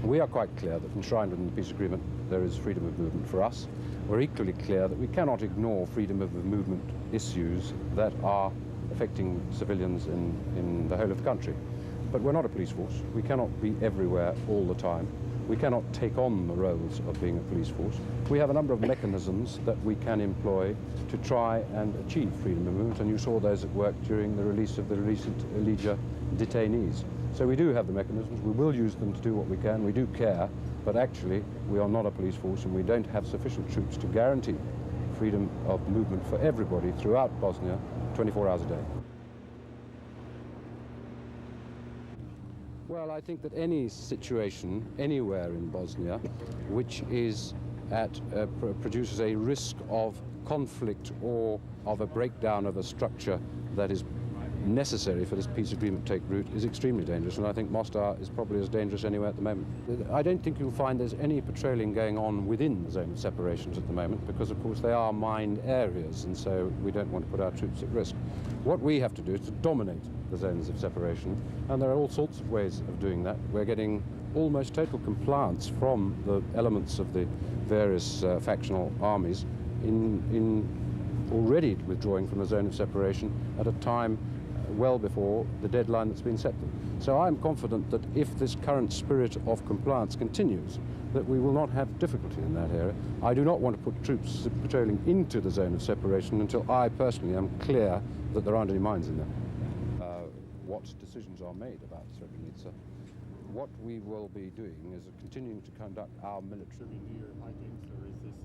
We are quite clear that enshrined in the peace agreement there is freedom of movement for us. We're equally clear that we cannot ignore freedom of movement issues that are affecting civilians in the whole of the country. But we're not a police force. We cannot be everywhere all the time. We cannot take on the roles of being a police force. We have a number of mechanisms that we can employ to try and achieve freedom of movement, and you saw those at work during the release of the recent Ilidza detainees. So we do have the mechanisms. We will use them to do what we can. We do care, but actually we are not a police force, and we don't have sufficient troops to guarantee freedom of movement for everybody throughout Bosnia 24 hours a day. Well, I think that any situation anywhere in Bosnia which is produces a risk of conflict or of a breakdown of a structure that is necessary for this peace agreement to take root is extremely dangerous, and I think Mostar is probably as dangerous anywhere at the moment. I don't think you'll find there's any patrolling going on within the zone of separations at the moment, because of course they are mined areas, and so we don't want to put our troops at risk. What we have to do is to dominate the zones of separation, and there are all sorts of ways of doing that. We're getting almost total compliance from the elements of the various factional armies in already withdrawing from the zone of separation at a time well before the deadline that's been set. So I'm confident that if this current spirit of compliance continues, that we will not have difficulty in that area. I do not want to put troops patrolling into the zone of separation until I personally am clear that there aren't any mines in there. What decisions are made about Srebrenica, what we will be doing is continuing to conduct our military. Do your findings, or is this